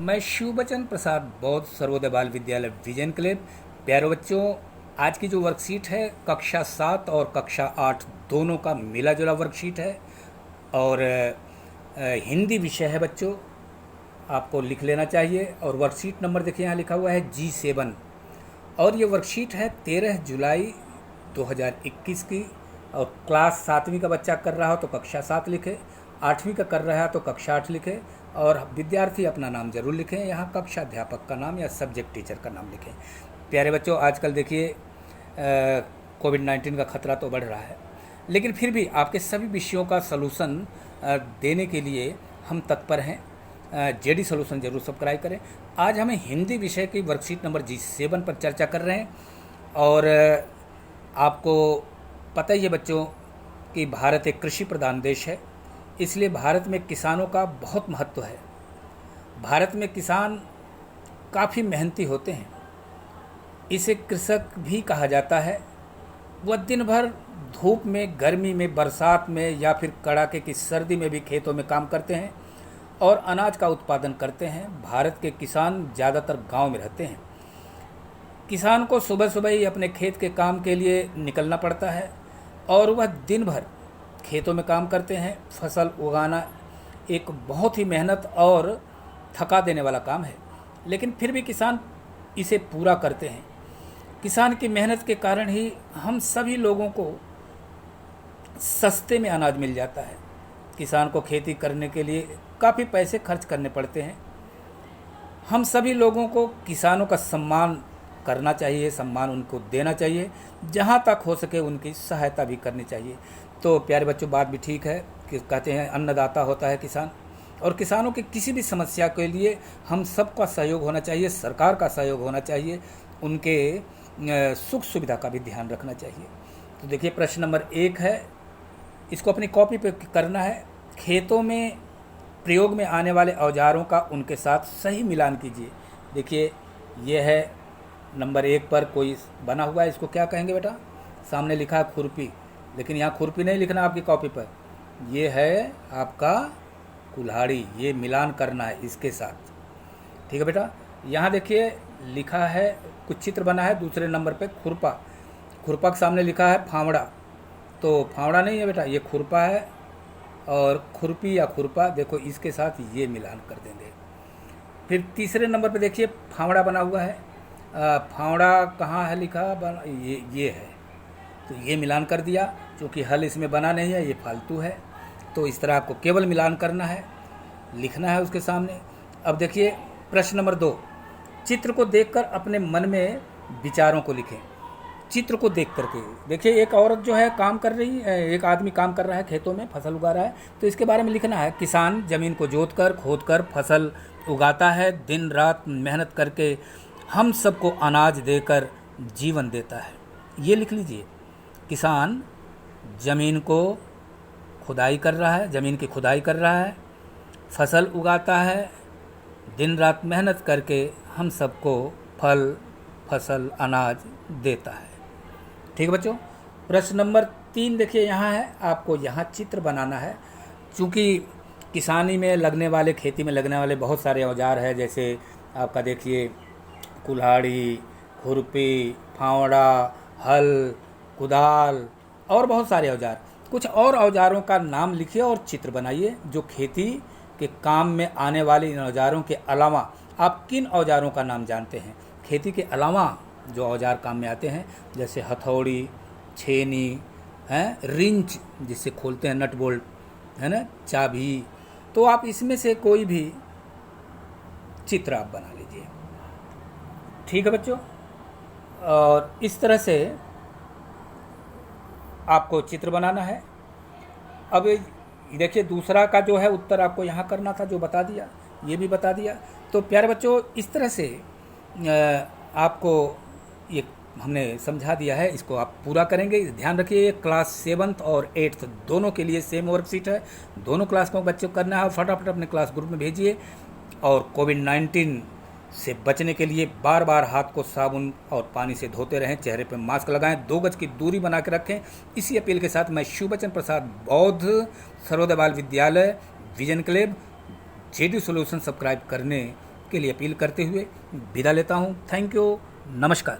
मैं शिवबचन प्रसाद बौद्ध सर्वोदय बाल विद्यालय विजन क्लब। प्यारे बच्चों, आज की जो वर्कशीट है कक्षा 7 और कक्षा 8 दोनों का मिला जुला वर्कशीट है और हिंदी विषय है बच्चों, आपको लिख लेना चाहिए। और वर्कशीट नंबर देखिए यहाँ लिखा हुआ है G7 और ये वर्कशीट है 13 जुलाई 2021 की। और क्लास 7वीं का बच्चा कर रहा हो तो कक्षा 7 लिखे, 8वीं का कर रहा है तो कक्षा 8 लिखे और विद्यार्थी अपना नाम जरूर लिखें। यहाँ कक्षा अध्यापक का नाम या सब्जेक्ट टीचर का नाम लिखें। प्यारे बच्चों, आजकल देखिए कोविड-19 का खतरा तो बढ़ रहा है, लेकिन फिर भी आपके सभी विषयों का सलूशन देने के लिए हम तत्पर हैं। जेडी सॉल्यूशन जरूर सब्सक्राइब करें। आज हमें हिंदी विषय की वर्कशीट नंबर G7 पर चर्चा कर रहे हैं। और आपको पता ही है बच्चों कि भारत एक कृषि प्रधान देश है, इसलिए भारत में किसानों का बहुत महत्व है। भारत में किसान काफ़ी मेहनती होते हैं, इसे कृषक भी कहा जाता है। वह दिन भर धूप में, गर्मी में, बरसात में या फिर कड़ाके की सर्दी में भी खेतों में काम करते हैं और अनाज का उत्पादन करते हैं। भारत के किसान ज़्यादातर गांव में रहते हैं। किसान को सुबह सुबह ही अपने खेत के काम के लिए निकलना पड़ता है और वह दिन भर खेतों में काम करते हैं। फसल उगाना एक बहुत ही मेहनत और थका देने वाला काम है, लेकिन फिर भी किसान इसे पूरा करते हैं। किसान की मेहनत के कारण ही हम सभी लोगों को सस्ते में अनाज मिल जाता है। किसान को खेती करने के लिए काफ़ी पैसे खर्च करने पड़ते हैं। हम सभी लोगों को किसानों का सम्मान करना चाहिए, सम्मान उनको देना चाहिए, जहाँ तक हो सके उनकी सहायता भी करनी चाहिए। तो प्यारे बच्चों, बात भी ठीक है कि कहते हैं अन्नदाता होता है किसान, और किसानों की किसी भी समस्या के लिए हम सबका सहयोग होना चाहिए, सरकार का सहयोग होना चाहिए, उनके सुख सुविधा का भी ध्यान रखना चाहिए। तो देखिए प्रश्न नंबर 1 है, इसको अपनी कॉपी पे करना है। खेतों में प्रयोग में आने वाले औजारों का उनके साथ सही मिलान कीजिए। देखिए ये है नंबर 1 पर कोई बना हुआ है, इसको क्या कहेंगे बेटा? सामने लिखा है खुरपी, लेकिन यहाँ खुरपी नहीं लिखना आपकी कॉपी पर, ये है आपका कुल्हाड़ी। ये मिलान करना है इसके साथ, ठीक है बेटा। यहाँ देखिए लिखा है, कुछ चित्र बना है दूसरे नंबर पे खुरपा। खुरपा के सामने लिखा है फावड़ा, तो फावड़ा नहीं है बेटा, ये खुरपा है। और खुरपी या खुरपा, देखो इसके साथ ये मिलान कर देंगे। फिर तीसरे नंबर पे देखिए फावड़ा बना हुआ है। फावड़ा कहाँ है लिखा? ये है, तो ये मिलान कर दिया। क्योंकि हल इसमें बना नहीं है, ये फालतू है, तो इस तरह आपको केवल मिलान करना है, लिखना है उसके सामने। अब देखिए प्रश्न नंबर 2, चित्र को देखकर अपने मन में विचारों को लिखें। चित्र को देख करके देखिए, एक औरत जो है काम कर रही है, एक आदमी काम कर रहा है, खेतों में फसल उगा रहा है, तो इसके बारे में लिखना है। किसान ज़मीन को जोत कर खोद कर फसल उगाता है, दिन रात मेहनत करके हम सबको अनाज देकर जीवन देता है। ये लिख लीजिए, किसान ज़मीन को खुदाई कर रहा है, ज़मीन की खुदाई कर रहा है, फसल उगाता है, दिन रात मेहनत करके हम सबको फल, फसल, अनाज देता है। ठीक है बच्चों। प्रश्न नंबर 3 देखिए यहाँ है, आपको यहाँ चित्र बनाना है। चूँकि किसानी में लगने वाले, खेती में लगने वाले बहुत सारे औजार हैं, जैसे आपका देखिए कुल्हाड़ी, खुरपी, फावड़ा, हल, कुदाल और बहुत सारे औजार। कुछ और औजारों का नाम लिखिए और चित्र बनाइए जो खेती के काम में आने वाले इन औजारों के अलावा आप किन औजारों का नाम जानते हैं। खेती के अलावा जो औजार काम में आते हैं, जैसे हथौड़ी, छेनी हैं, रिंच जिससे खोलते हैं नट बोल्ट, है ना, चाबी, तो आप इसमें से कोई भी चित्र आप बना लीजिए। ठीक है बच्चों। और इस तरह से आपको चित्र बनाना है। अब देखिए दूसरा का जो है उत्तर आपको यहाँ करना था, जो बता दिया, ये भी बता दिया। तो प्यारे बच्चों, इस तरह से आपको ये हमने समझा दिया है, इसको आप पूरा करेंगे। ध्यान रखिए क्लास 7th और 8th दोनों के लिए सेम वर्कशीट है, दोनों क्लास को बच्चों को करना है। फटाफट अपने क्लास ग्रुप में भेजिए। और कोविड-19 से बचने के लिए बार बार हाथ को साबुन और पानी से धोते रहें, चेहरे पर मास्क लगाएं, 2 गज की दूरी बना के रखें। इसी अपील के साथ मैं शिवबचन प्रसाद बौद्ध सर्वोदय बाल विद्यालय vision club JD solution subscribe करने के लिए अपील करते हुए विदा लेता हूँ। थैंक यू, नमस्कार।